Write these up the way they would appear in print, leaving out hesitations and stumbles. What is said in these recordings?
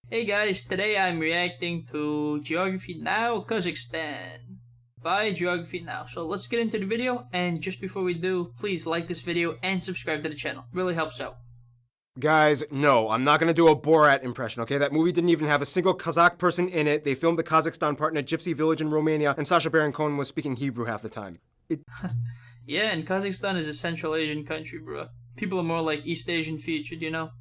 Hey guys, today I'm reacting to Geography Now Kazakhstan by Geography Now. So let's get into the video, and just before we do, please like this video and subscribe to the channel. Really helps out. Guys, no, I'm not gonna do a Borat impression, okay? That movie didn't even have a single Kazakh person in it. They filmed the Kazakhstan part in a gypsy village in Romania, and Sacha Baron Cohen was speaking Hebrew half the time. Yeah, and Kazakhstan is a Central Asian country, bro. People are more like East Asian featured, you know?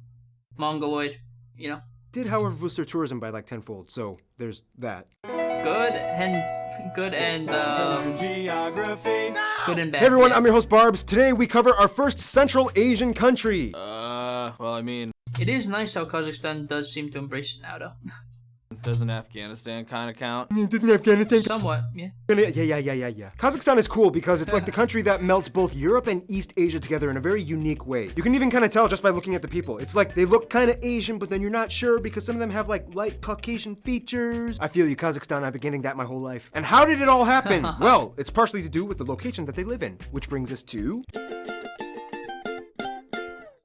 Mongoloid, you know? Did, however, boost their tourism by like tenfold, so there's that. Good and good and bad. Hey everyone, I'm your host Barbs. Today we cover our first Central Asian country. Well, I mean, It is nice how Kazakhstan does seem to embrace it now, though. doesn't Afghanistan kind of count? Didn't Afghanistan? Somewhat, yeah. Yeah. Kazakhstan is cool because it's like the country that melts both Europe and East Asia together in a very unique way. You can even kind of tell just by looking at the people. It's like they look kind of Asian, but then you're not sure because some of them have like light Caucasian features. I feel you, Kazakhstan. I've been getting that my whole life. And how did it all happen? Well, it's partially to do with the location that they live in, which brings us to...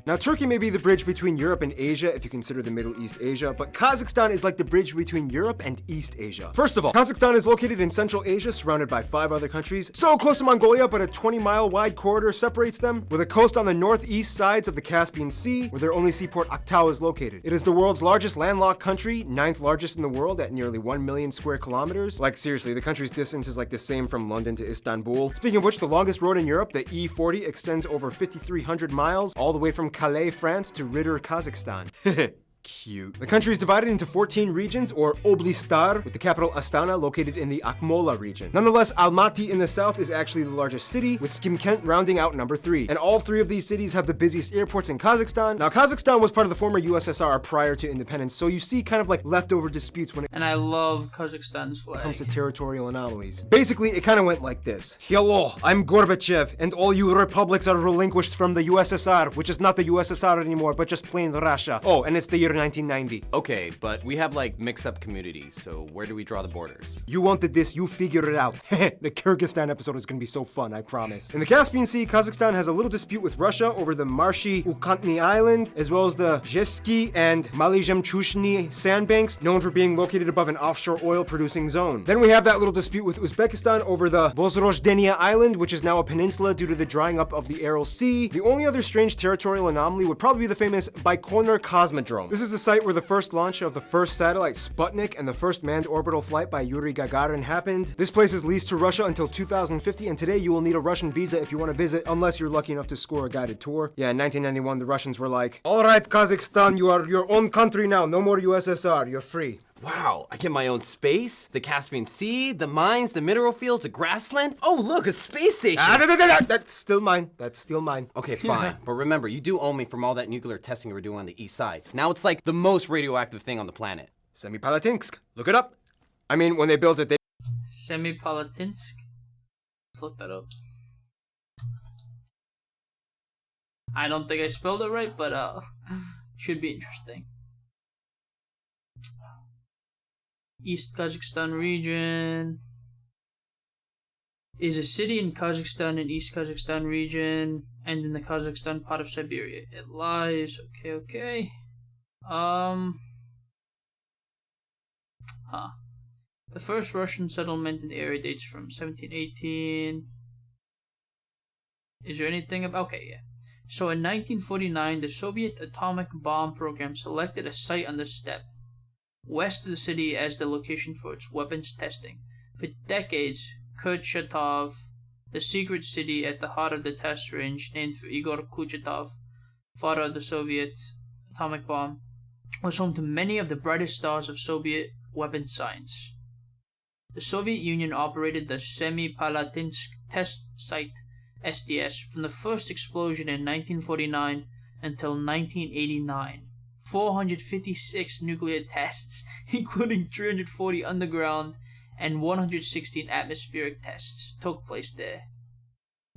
Now, Turkey may be the bridge between Europe and Asia if you consider the Middle East Asia, but Kazakhstan is like the bridge between Europe and East Asia. First of all, Kazakhstan is located in Central Asia, surrounded by 5 other countries. So close to Mongolia, but a 20-mile wide corridor separates them, with a coast on the northeast sides of the Caspian Sea, where their only seaport Aktau is located. It is the world's largest landlocked country, 9th largest in the world at nearly 1 million square kilometers. Like seriously, the country's distance is like the same from London to Istanbul. Speaking of which, the longest road in Europe, the E40, extends over 5,300 miles, all the way from Calais, France to Ritter, Kazakhstan. Cute. The country is divided into 14 regions, or oblistar, with the capital Astana located in the Akmola region. Nonetheless, Almaty in the south is actually the largest city, with Skimkent rounding out number 3. And all 3 of these cities have the busiest airports in Kazakhstan. Now, Kazakhstan was part of the former USSR prior to independence, so you see kind of like leftover disputes when it And I love Kazakhstan's flag. comes to territorial anomalies. Basically, it kind of went like this. Hello, I'm Gorbachev, and all you republics are relinquished from the USSR, which is not the USSR anymore, but just plain Russia. Oh, and it's the year 1990. Okay, but we have like mix-up communities, so where do we draw the borders? You wanted this, you figure it out. The Kyrgyzstan episode is gonna be so fun, I promise. In the Caspian Sea, Kazakhstan has a little dispute with Russia over the marshy Ukantny Island, as well as the Zhestki and Malizhemchushny sandbanks, known for being located above an offshore oil-producing zone. Then we have that little dispute with Uzbekistan over the Vozrozdenia Island, which is now a peninsula due to the drying up of the Aral Sea. The only other strange territorial anomaly would probably be the famous Baikonur Cosmodrome. This is the site where the first launch of the first satellite Sputnik and the first manned orbital flight by Yuri Gagarin happened. This place is leased to Russia until 2050, and today you will need a Russian visa if you want to visit, unless you're lucky enough to score a guided tour. Yeah, in 1991, the Russians were like, all right, Kazakhstan, you are your own country now, no more USSR, you're free. Wow, I get my own space, the Caspian Sea, the mines, the mineral fields, the grassland. Oh, look, a space station. That's still mine. That's still mine. Okay, fine, but remember, you do owe me from all that nuclear testing we were doing on the east side. Now it's like the most radioactive thing on the planet. Semipalatinsk. Look it up. I mean, when they built it, they... Semipalatinsk? Let's look that up. I don't think I spelled it right, but should be interesting. East Kazakhstan region is a city in Kazakhstan and East Kazakhstan region and in the Kazakhstan part of Siberia. It lies, okay. The first Russian settlement in the area dates from 1718. Is there anything about, okay, yeah. So in 1949, the Soviet atomic bomb program selected a site on the steppe west of the city as the location for its weapons testing. For decades, Kurchatov, the secret city at the heart of the test range named for Igor Kurchatov, father of the Soviet atomic bomb, was home to many of the brightest stars of Soviet weapons science. The Soviet Union operated the Semipalatinsk test site, SDS, from the first explosion in 1949 until 1989. 456 nuclear tests, including 340 underground and 116 atmospheric tests, took place there.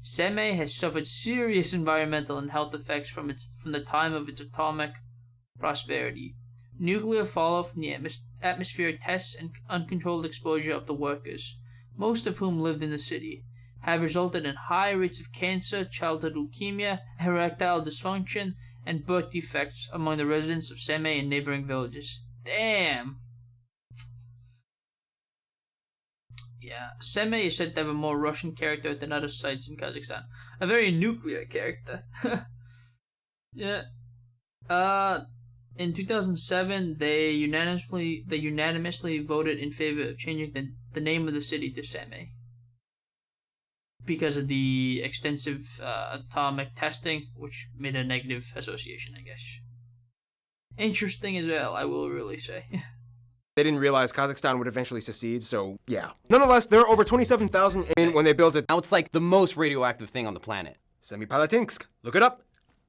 Semey has suffered serious environmental and health effects from the time of its atomic prosperity. Nuclear fallout from the atmospheric tests and uncontrolled exposure of the workers, most of whom lived in the city, have resulted in high rates of cancer, childhood leukemia, erectile dysfunction, and birth defects among the residents of Semey and neighboring villages. Damn. Yeah, Semey is said to have a more Russian character than other sites in Kazakhstan. A very nuclear character. Yeah. In 2007, they unanimously voted in favor of changing the name of the city to Semey because of the extensive atomic testing, which made a negative association, I guess. Interesting as well, I will really say. They didn't realize Kazakhstan would eventually secede, so yeah. Nonetheless, there are over 27,000 when they built it. Now it's like the most radioactive thing on the planet. Semipalatinsk. Look it up.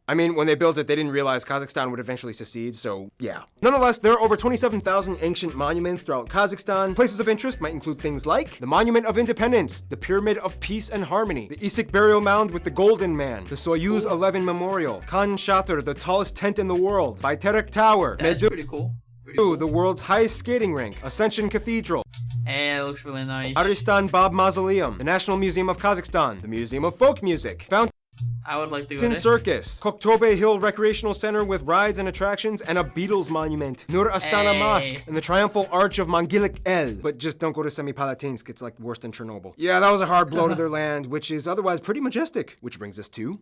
I mean, when they built it, they didn't realize Kazakhstan would eventually secede, so yeah. Nonetheless, there are over 27,000 ancient monuments throughout Kazakhstan. Places of interest might include things like the Monument of Independence, the Pyramid of Peace and Harmony, the Issyk Burial Mound with the Golden Man, the Soyuz 11 Memorial, Khan Shatar, the tallest tent in the world, Bayterak Tower, That's pretty cool. the world's highest skating rink, Ascension Cathedral, It looks really nice. Aristan Bab Mausoleum, the National Museum of Kazakhstan, the Museum of Folk Music, Fountain I would like to go there. Circus, Koktobe Hill Recreational Center with rides and attractions, and a Beatles monument, Nur Astana Hey. Mosque, and the Triumphal Arch of Mangilik El. But just don't go to Semipalatinsk, it's like worse than Chernobyl. Yeah, that was a hard blow to their land, which is otherwise pretty majestic. Which brings us to...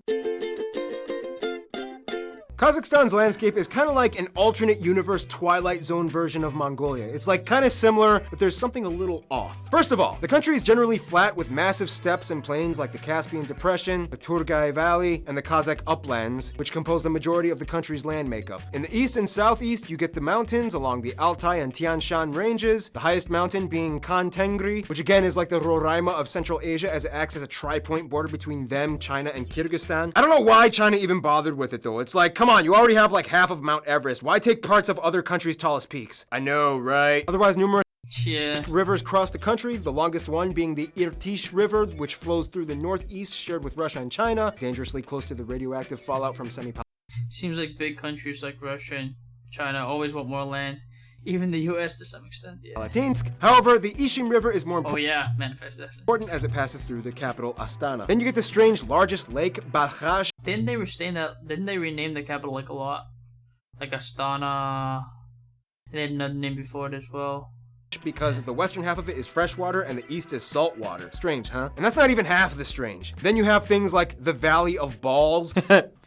Kazakhstan's landscape is kind of like an alternate universe Twilight Zone version of Mongolia. It's like kind of similar, but there's something a little off. First of all, the country is generally flat with massive steppes and plains like the Caspian Depression, the Turgai Valley, and the Kazakh uplands, which compose the majority of the country's land makeup. In the east and southeast, you get the mountains along the Altai and Tian Shan ranges, the highest mountain being Khan Tengri, which again is like the Roraima of Central Asia as it acts as a tri-point border between them, China, and Kyrgyzstan. I don't know why China even bothered with it though. It's like, come on, you already have like half of Mount Everest. Why take parts of other countries' tallest peaks? I know, right? Otherwise, numerous rivers cross the country, the longest one being the Irtysh River, which flows through the northeast, shared with Russia and China, dangerously close to the radioactive fallout from Seems like big countries like Russia and China always want more land. Even the US to some extent, yeah. Semipalatinsk. However, the Ishim River is more Oh yeah, Manifest Destiny. important as it passes through the capital Astana. Then you get the strange largest lake, Balkhash, Didn't they rename the capital like a lot? Like Astana. And they had another name before it as well. because the western half of it is freshwater and the east is saltwater. Strange, huh? And that's not even half the strange. Then you have things like the Valley of Balls,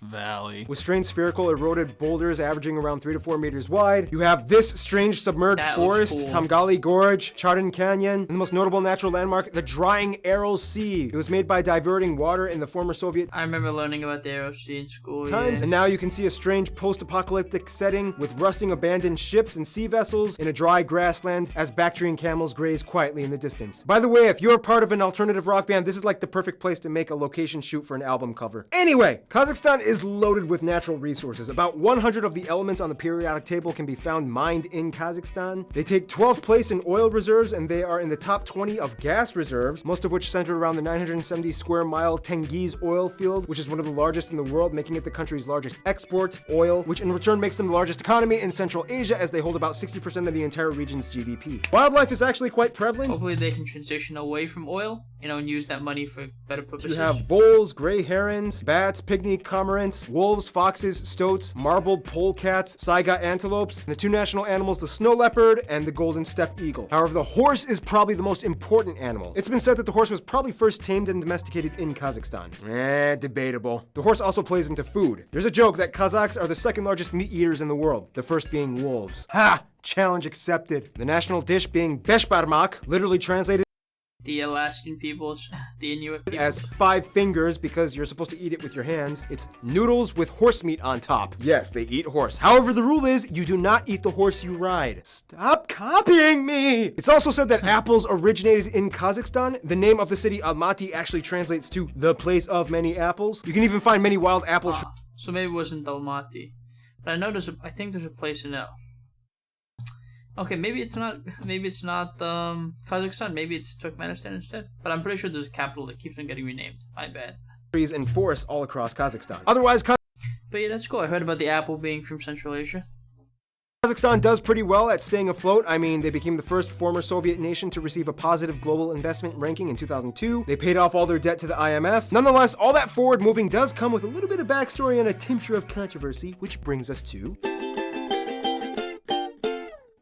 Valley. with strange spherical eroded boulders averaging around 3 to 4 meters wide. You have this strange submerged That forest, looks cool. Tamgali Gorge, Chardon Canyon, and the most notable natural landmark, the Drying Aral Sea. It was made by diverting water in the former Soviet I remember learning about the ROC in school. times, Yeah. and now you can see a strange post-apocalyptic setting with rusting abandoned ships and sea vessels in a dry grassland as Bactrian camels graze quietly in the distance. By the way, if you're part of an alternative rock band, this is like the perfect place to make a location shoot for an album cover. Anyway, Kazakhstan is loaded with natural resources. About 100 of the elements on the periodic table can be found mined in Kazakhstan. They take 12th place in oil reserves, and they are in the top 20 of gas reserves, most of which center around the 970 square mile Tengiz oil field, which is one of the largest in the world, making it the country's largest export oil, which in return makes them the largest economy in Central Asia, as they hold about 60% of the entire region's GDP. Wildlife is actually quite prevalent. Hopefully they can transition away from oil, and use that money for better purposes. You have voles, gray herons, bats, pygmy cormorants, wolves, foxes, stoats, marbled polecats, saiga antelopes, and the two national animals, the snow leopard and the golden steppe eagle. However, the horse is probably the most important animal. It's been said that the horse was probably first tamed and domesticated in Kazakhstan. Debatable. The horse also plays into food. There's a joke that Kazakhs are the second largest meat eaters in the world, the first being wolves. Ha! Challenge accepted. The national dish being beshbarmak, literally translated The Alaskan peoples, the Inuit peoples. as 5 fingers because you're supposed to eat it with your hands. It's noodles with horse meat on top. Yes, they eat horse. However, the rule is you do not eat the horse you ride. Stop copying me! It's also said that apples originated in Kazakhstan. The name of the city Almaty actually translates to the place of many apples. You can even find many wild apple trees. So maybe it wasn't Almaty. But I think there's a place in it. Okay, maybe it's not Kazakhstan, maybe it's Turkmenistan instead. But I'm pretty sure there's a capital that keeps on getting renamed. My bad. Trees and forests all across Kazakhstan. Otherwise, But yeah, that's cool. I heard about the apple being from Central Asia. Kazakhstan does pretty well at staying afloat. I mean, they became the first former Soviet nation to receive a positive global investment ranking in 2002. They paid off all their debt to the IMF. Nonetheless, all that forward moving does come with a little bit of backstory and a tincture of controversy, which brings us to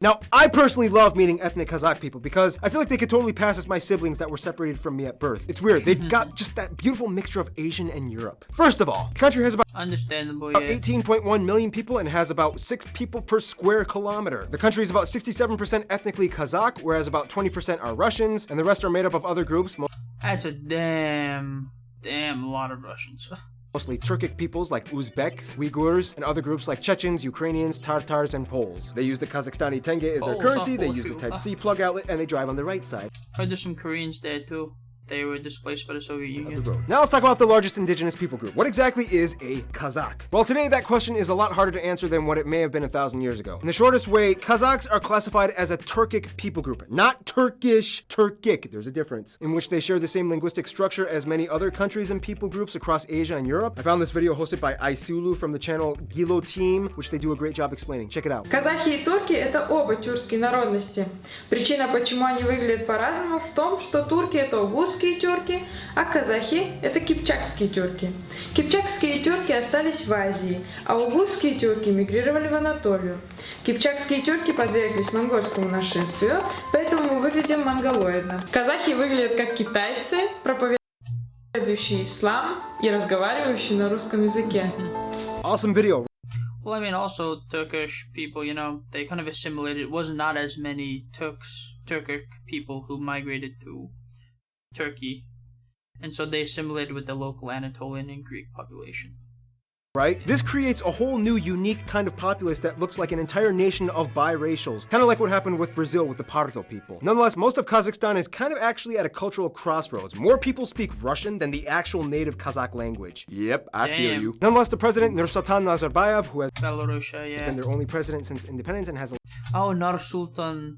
Now, I personally love meeting ethnic Kazakh people because I feel like they could totally pass as my siblings that were separated from me at birth. It's weird. They've got just that beautiful mixture of Asian and Europe. First of all, the country has about Understandable, yeah. 18.1 million people and has about 6 people per square kilometer. The country is about 67% ethnically Kazakh, whereas about 20% are Russians, and the rest are made up of other groups. That's a damn lot of Russians. Mostly Turkic peoples like Uzbeks, Uyghurs, and other groups like Chechens, Ukrainians, Tartars, and Poles. They use the Kazakhstani tenge as their Poles, currency, they Poles use the too. Type-C plug outlet, and they drive on the right side Heard there's some Koreans there too. They were displaced by the Soviet of the Union. road. Now let's talk about the largest indigenous people group. What exactly is a Kazakh? Well, today that question is a lot harder to answer than what it may have been 1,000 years ago. In the shortest way, Kazakhs are classified as a Turkic people group. Not Turkish, Turkic. There's a difference. In which they share the same linguistic structure as many other countries and people groups across Asia and Europe. I found this video hosted by Aysulu from the channel Gilo Team, which they do a great job explaining. Check it out. Казахи и турки – это оба тюркские народности. Причина, почему они выглядят по-разному, в том, что турки – это угузские тюрки, а казахи – это кипчакские тюрки. Кипчакские тюрки остались в Азии, а угузские тюрки мигрировали в Анатолию. Кипчакские тюрки подверглись монгольскому нашествию, поэтому мы выглядим монголоидно. Казахи выглядят как китайцы, проповедующие ислам и разговаривающие на русском языке. Awesome video. Well, I mean, also Turkish people, you know, they kind of assimilated. It was not as many Turkic people who migrated to Turkey, and so they assimilated with the local Anatolian and Greek population. Right? This creates a whole new unique kind of populace that looks like an entire nation of biracials, kind of like what happened with Brazil with the Pardo people. Nonetheless, most of Kazakhstan is kind of actually at a cultural crossroads. More people speak Russian than the actual native Kazakh language. Yep, I feel Damn. you. Nonetheless, the president Nursultan Nazarbayev, who has Belarusia, yeah. been their only president since independence and has a Oh, Nur-Sultan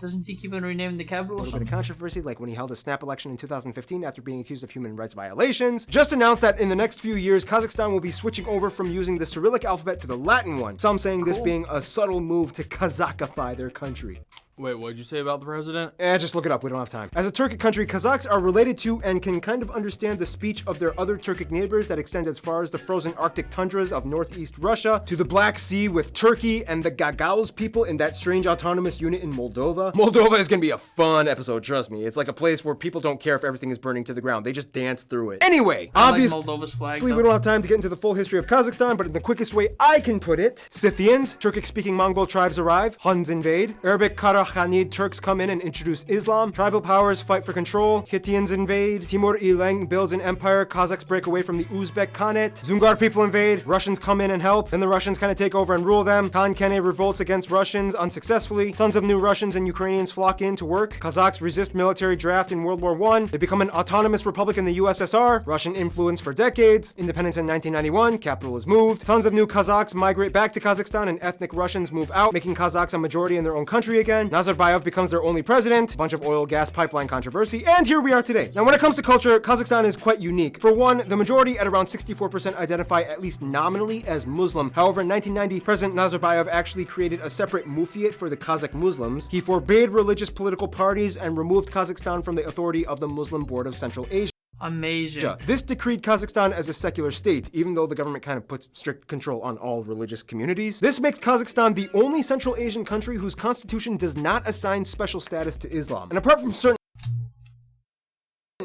doesn't he keep on renaming the capital or little bit something? of controversy, like when he held a snap election in 2015 after being accused of human rights violations, just announced that in the next few years, Kazakhstan will be switching over from using the Cyrillic alphabet to the Latin one. Some saying this being a subtle move to Kazakhify their country. Wait, what'd you say about the president? Just look it up, we don't have time. As a Turkic country, Kazakhs are related to and can kind of understand the speech of their other Turkic neighbors that extend as far as the frozen Arctic tundras of northeast Russia, to the Black Sea with Turkey and the Gagauz people in that strange autonomous unit in Moldova. Moldova is gonna be a fun episode, trust me. It's like a place where people don't care if everything is burning to the ground. They just dance through it. Anyway, I like obviously, Moldova's flag. we though. don't have time to get into the full history of Kazakhstan, but in the quickest way I can put it, Scythians, Turkic-speaking Mongol tribes arrive, Huns invade, Arabic Karachanid Turks come in and introduce Islam, tribal powers fight for control, Hittians invade, Timur Ileng builds an empire, Kazakhs break away from the Uzbek Khanate, Zungar people invade, Russians come in and help, then the Russians kind of take over and rule them, Khan Kene revolts against Russians unsuccessfully, tons of new Russians and Ukrainians flock in to work, Kazakhs resist military draft in World War I, they become an autonomous republic in the USSR, Russian influence for decades, independence in 1991, capital is moved, tons of new Kazakhs migrate back to Kazakhstan and ethnic Russians move out, making Kazakhs a majority in their own country again, Nazarbayev becomes their only president, a bunch of oil gas pipeline controversy, and here we are today. Now when it comes to culture, Kazakhstan is quite unique. For one, the majority at around 64% identify at least nominally as Muslim. However, in 1990, President Nazarbayev actually created a separate muftiate for the Kazakh Muslims. He forbade religious political parties and removed Kazakhstan from the authority of the Muslim Board of Central Asia. Amazing. This decreed Kazakhstan as a secular state, even though the government kind of puts strict control on all religious communities. This makes Kazakhstan the only Central Asian country whose constitution does not assign special status to Islam. And apart from certain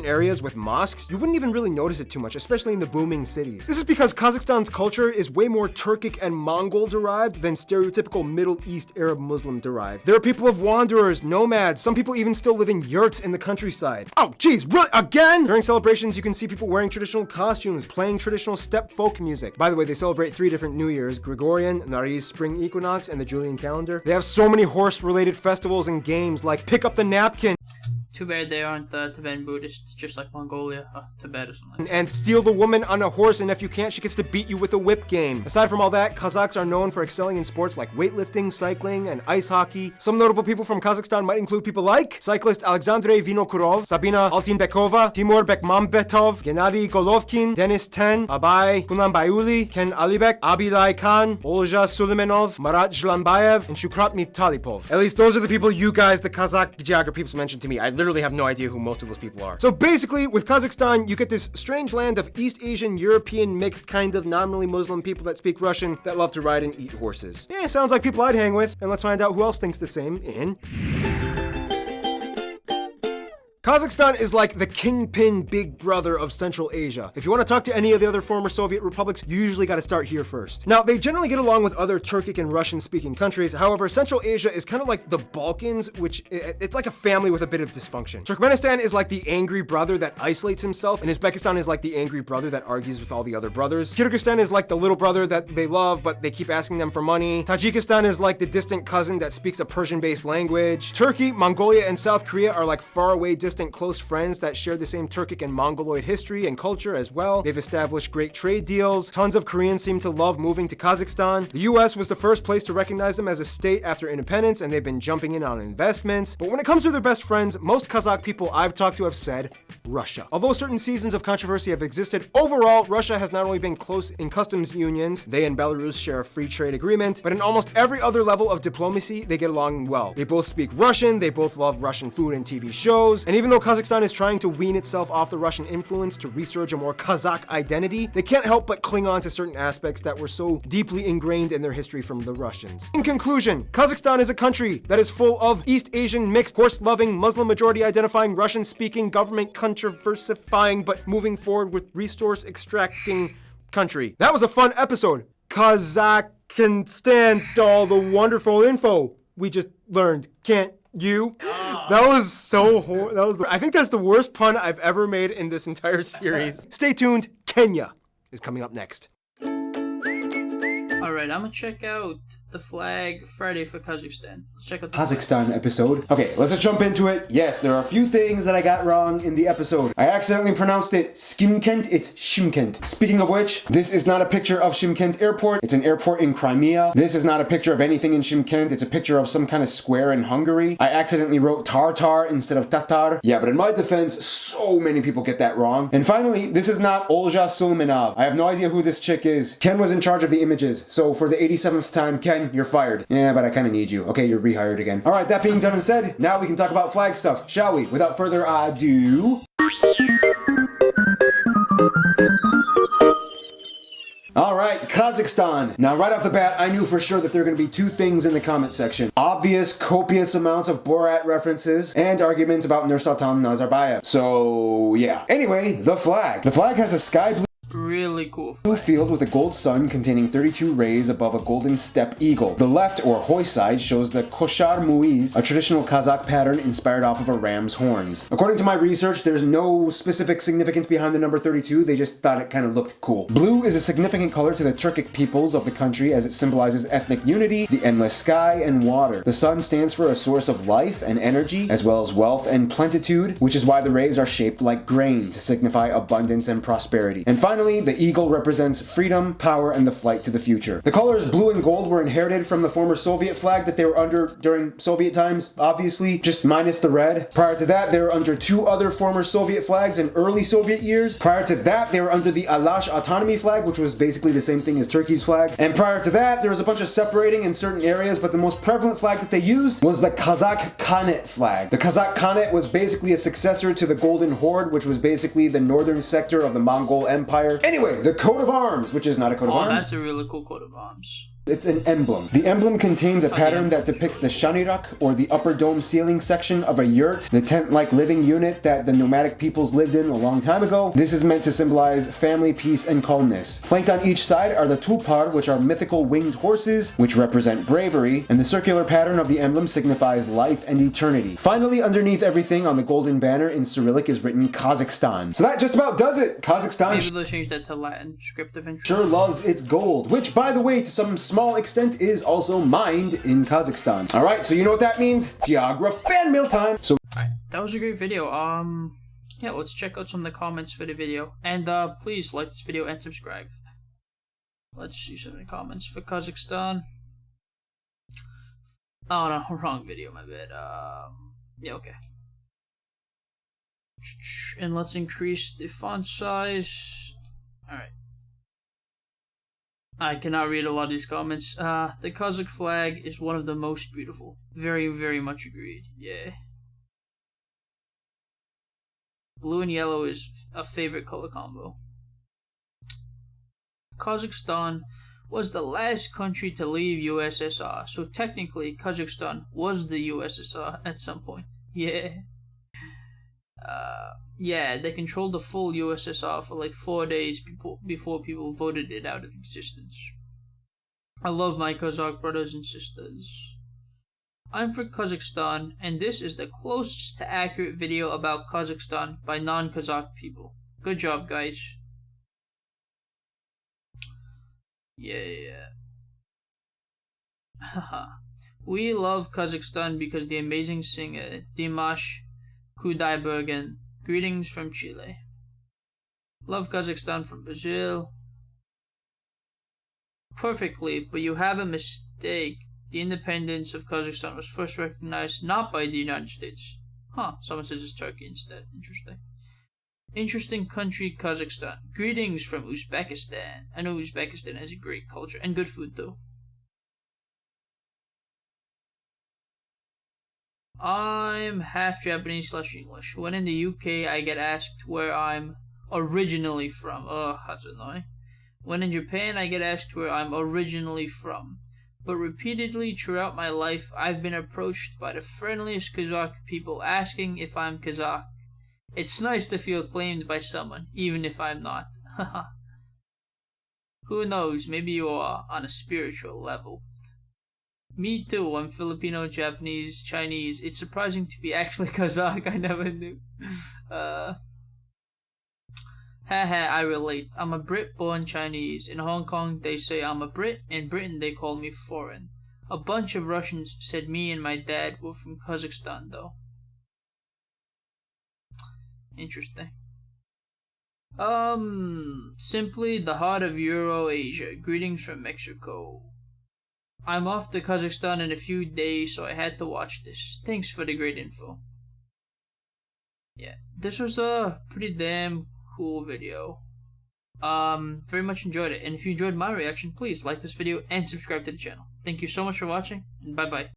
areas with mosques, you wouldn't even really notice it too much, especially in the booming cities. This is because Kazakhstan's culture is way more Turkic and Mongol derived than stereotypical Middle East Arab Muslim derived. There are people of wanderers, nomads, some people even still live in yurts in the countryside. Oh geez, really? Again? During celebrations you can see people wearing traditional costumes, playing traditional steppe folk music. By the way, they celebrate 3 different New Years: Gregorian, Nariz spring equinox, and the Julian calendar. They have so many horse-related festivals and games like Pick Up the Napkin, Too bad they aren't Tibetan Buddhists, just like Mongolia, Tibet or something. and Steal the Woman on a Horse, and if you can't, she gets to beat you with a whip game. Aside from all that, Kazakhs are known for excelling in sports like weightlifting, cycling, and ice hockey. Some notable people from Kazakhstan might include people like cyclist Alexandre Vinokurov, Sabina Altinbekova, Timur Bekmambetov, Gennady Golovkin, Denis Ten, Abay Kunanbayuli, Ken Alibek, Abilay Khan, Olja Suleimanov, Marat Zhlambayev, and Shukrat Mitalipov. At least those are the people you guys, the Kazakh geography peeps, mentioned to me. I literally literally have no idea who most of those people are. So basically, with Kazakhstan, you get this strange land of East Asian, European, mixed kind of non-really Muslim people that speak Russian that love to ride and eat horses. Yeah, sounds like people I'd hang with. And let's find out who else thinks the same in... Kazakhstan is like the kingpin big brother of Central Asia. If you want to talk to any of the other former Soviet republics, you usually got to start here first. Now, they generally get along with other Turkic and Russian-speaking countries. However, Central Asia is kind of like the Balkans, which it's like a family with a bit of dysfunction. Turkmenistan is like the angry brother that isolates himself, and Uzbekistan is like the angry brother that argues with all the other brothers. Kyrgyzstan is like the little brother that they love, but they keep asking them for money. Tajikistan is like the distant cousin that speaks a Persian-based language. Turkey, Mongolia, and South Korea are like faraway, distant close friends that share the same Turkic and Mongoloid history and culture as well. They've established great trade deals. Tons of Koreans seem to love moving to Kazakhstan. The US was the first place to recognize them as a state after independence, and they've been jumping in on investments. But when it comes to their best friends, most Kazakh people I've talked to have said Russia. Although certain seasons of controversy have existed, overall, Russia has not only been close in customs unions, they and Belarus share a free trade agreement, but in almost every other level of diplomacy, they get along well. They both speak Russian, they both love Russian food and TV shows, and even though Kazakhstan is trying to wean itself off the Russian influence to resurge a more Kazakh identity, they can't help but cling on to certain aspects that were so deeply ingrained in their history from the Russians. In conclusion, Kazakhstan is a country that is full of East Asian, mixed, horse-loving, Muslim majority-identifying, Russian-speaking, government controversifying, but moving forward with resource-extracting country. That was a fun episode. Kazakhstan, all the wonderful info we just learned. Can't you? That was so I think that's the worst pun I've ever made in this entire series. Stay tuned. Kenya is coming up next. Alright, I'm gonna check out the flag Friday for Kazakhstan. Let's check out the Kazakhstan episode. Okay, let's just jump into it. Yes, there are a few things that I got wrong in the episode. I accidentally pronounced it Skimkent, it's Shymkent. Speaking of which, this is not a picture of Shymkent Airport. It's an airport in Crimea. This is not a picture of anything in Shymkent. It's a picture of some kind of square in Hungary. I accidentally wrote Tartar instead of Tatar. Yeah, but in my defense, so many people get that wrong. And finally, this is not Olja Sulmanov. I have no idea who this chick is. Ken was in charge of the images, so for the 87th time, Ken, you're fired. Yeah, but I kind of need you. Okay, you're rehired again. All right, that being done and said, now we can talk about flag stuff, shall we? Without further ado... All right, Kazakhstan. Now, right off the bat, I knew for sure that there are going to be two things in the comment section. Obvious, copious amounts of Borat references and arguments about Nursultan Nazarbayev. So, yeah. Anyway, the flag. The flag has a sky blue really cool blue field with a gold sun containing 32 rays above a golden steppe eagle. The left, or Hoi side, shows the koshar muiz, a traditional Kazakh pattern inspired off of a ram's horns. According to my research, there's no specific significance behind the number 32, they just thought it kind of looked cool. Blue is a significant color to the Turkic peoples of the country as it symbolizes ethnic unity, the endless sky, and water. The sun stands for a source of life and energy, as well as wealth and plenitude, which is why the rays are shaped like grain to signify abundance and prosperity. And finally, the eagle represents freedom, power, and the flight to the future. The colors blue and gold were inherited from the former Soviet flag that they were under during Soviet times, obviously, just minus the red. Prior to that, they were under two other former Soviet flags in early Soviet years. Prior to that, they were under the Alash autonomy flag, which was basically the same thing as Turkey's flag. And prior to that, there was a bunch of separating in certain areas, but the most prevalent flag that they used was the Kazakh Khanate flag. The Kazakh Khanate was basically a successor to the Golden Horde, which was basically the northern sector of the Mongol Empire. Anyway, the coat of arms, which is not a coat of arms. Oh, that's a really cool coat of arms. It's an emblem. The emblem contains a pattern that depicts the shanirak, or the upper dome ceiling section of a yurt, the tent-like living unit that the nomadic peoples lived in a long time ago. This is meant to symbolize family, peace, and calmness. Flanked on each side are the tulpar, which are mythical winged horses, which represent bravery, and the circular pattern of the emblem signifies life and eternity. Finally, underneath everything on the golden banner in Cyrillic is written Kazakhstan. So that just about does it. Kazakhstan Maybe they'll change that to Latin script eventually. Sure loves its gold, which, by the way, to some small extent is also mined in Kazakhstan. Alright, so you know what that means? Geograph fan mail time! So alright, that was a great video. Yeah, let's check out some of the comments for the video. And please like this video and subscribe. Let's see some of the comments for Kazakhstan. Oh no, wrong video, my bad. Yeah, okay. And let's increase the font size. Alright. I cannot read a lot of these comments. The Kazakh flag is one of the most beautiful. Very, very much agreed. Yeah. Blue and yellow is a favorite color combo. Kazakhstan was the last country to leave USSR, so technically Kazakhstan was the USSR at some point. Yeah. Yeah, they controlled the full USSR for like 4 days before people voted it out of existence. I love my Kazakh brothers and sisters. I'm from Kazakhstan, and this is the closest to accurate video about Kazakhstan by non-Kazakh people. Good job, guys. Yeah. Haha. We love Kazakhstan because the amazing singer Dimash Kudaibergen. Greetings from Chile. Love Kazakhstan from Brazil. Perfectly, but you have a mistake. The independence of Kazakhstan was first recognized not by the United States. Someone says it's Turkey instead. Interesting. Interesting country, Kazakhstan. Greetings from Uzbekistan. I know Uzbekistan has a great culture and good food too. I'm half Japanese / English. When in the UK, I get asked where I'm originally from. Ugh, that's annoying. When in Japan, I get asked where I'm originally from. But repeatedly throughout my life, I've been approached by the friendliest Kazakh people asking if I'm Kazakh. It's nice to feel claimed by someone, even if I'm not. Haha. Who knows, maybe you are on a spiritual level. Me too, I'm Filipino, Japanese, Chinese. It's surprising to be actually Kazakh, I never knew. Haha, I relate. I'm a Brit born Chinese. In Hong Kong, they say I'm a Brit. In Britain, they call me foreign. A bunch of Russians said me and my dad were from Kazakhstan, though. Interesting. Simply the heart of Euro-Asia. Greetings from Mexico. I'm off to Kazakhstan in a few days, so I had to watch this. Thanks for the great info. Yeah, this was a pretty damn cool video. Very much enjoyed it. And if you enjoyed my reaction, please like this video and subscribe to the channel. Thank you so much for watching, and bye bye.